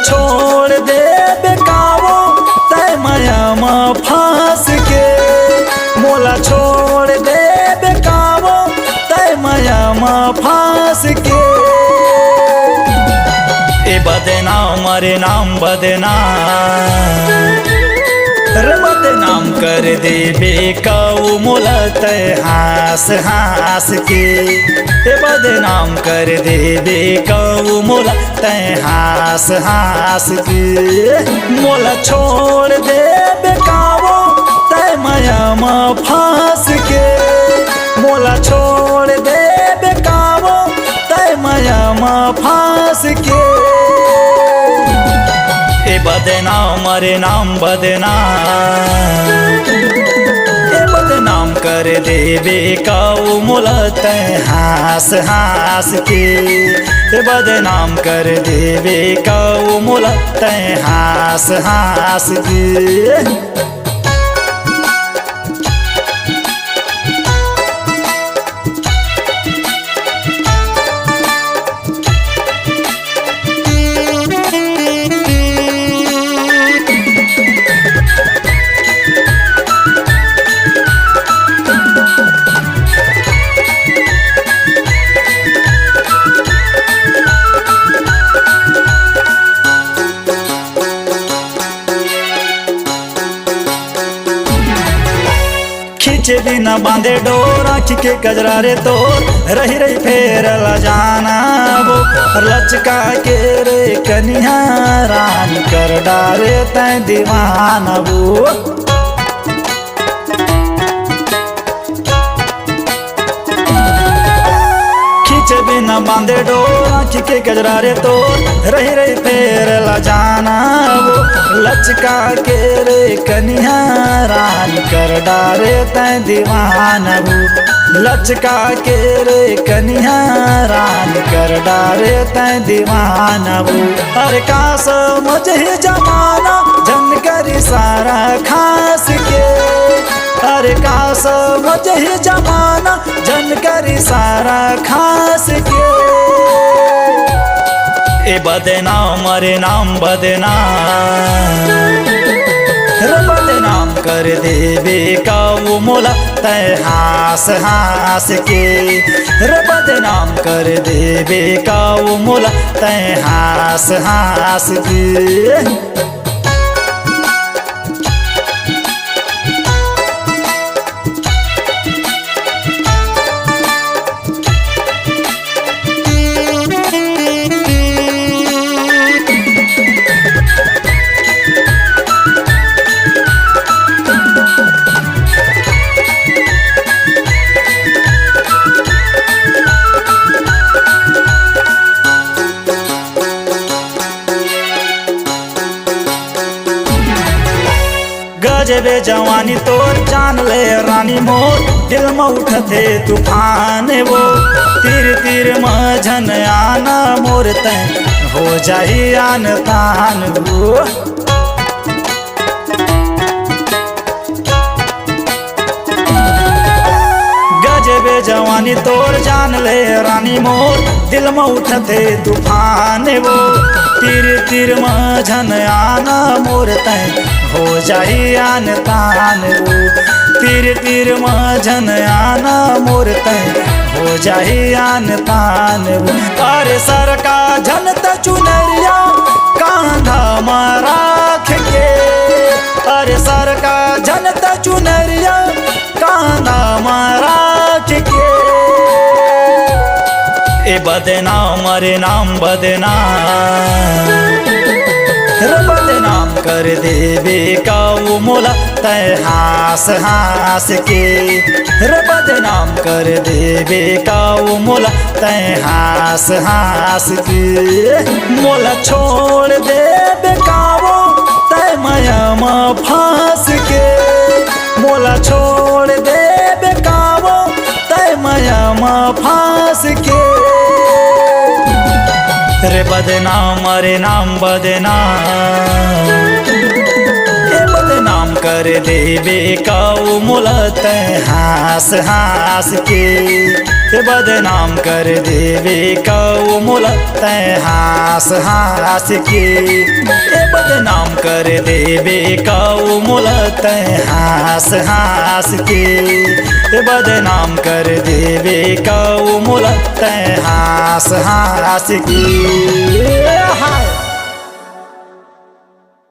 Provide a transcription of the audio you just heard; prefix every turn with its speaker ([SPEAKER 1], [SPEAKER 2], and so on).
[SPEAKER 1] छोड़ दे बेकावो तय माया में फांस के, मोला छोड़ दे बेकावो तय माया में फांस के। ए बदनाम अरे नाम बदनाम रे बदनाम कर दे बेकाऊ मोला तय हास हास के। ए बदनाम कर दे बेकाऊ मोला तय हास हास के। मोला छोड़ दे बेकावो तय माया में फांस के, मोला छोड़ दे बेकावो तय माया में फांस के। ए बदनाम अरे नाम बदनाम ए बदनाम कर दे बेकाऊ मोला तय हास हास के। ए बदनाम कर दे बेकाऊ मोला तय हास हास के। खींचे बिना बांधे डोर आँखी के कजरा रे तो रही रही फेर ला जाना वो लचका के रे कन्या रान कर डारे तय दीवाना वो। खींचे बिना बांधे डोर आँखी के कजरा रे तो रही रही फेर ला जाना वो लचका के रे कन्या रान कर डारे तय दीवाना वो। लचका के रे कन्या रान कर डारे तय दीवाना वो। अरे का समझ ही जमाना जन करी सारा खास के, अरे का समझ ही जमाना जन करी सारा खास के। ए बदनाम अरे नाम बदनाम रे बदनाम कर दे बेकाऊ मोला तय हास हास के। रे बदनाम कर दे बेकाऊ मोला तय हास हास के। गजबे जवानी तोर जान ले रानी मोर, दिल में उठते तूफान वो। तीर तीर मझन आना मोर तय हो जाही आन तान वो। गजबे जवानी तोर जान ले रानी मोर, दिल में उठते तूफान वो। तीर तीर मझन आना मोर तय हो जाही आन तान वो। तीर तीर मझन आना मोर तय हो जाही आन तान वो। अरे सर का झनत चुनरिया कांधा में राख के, अरे सर का झनत चुनरिया कांधा में राख के। ए बदनाम अरे नाम बदनाम रे बदनाम कर दे बेकाऊ मोला तय हास हास के। रे बदनाम कर दे बेकाऊ मोला तय हास हास के। मोला छोड़ दे बेकावो तय माया में फांस के, मोला छोड़ दे बेकावो तय माया में फांस के। रे बदनाम अरे नाम बदनाम ए बदनाम कर देवे काऊ मुलत हास हास के बदनाम कर देवे काऊ मुलत हास हास के बदनाम कर देवे काऊ मुलत हास हास के बदनाम कर देवे काऊ मुलत हास हास के।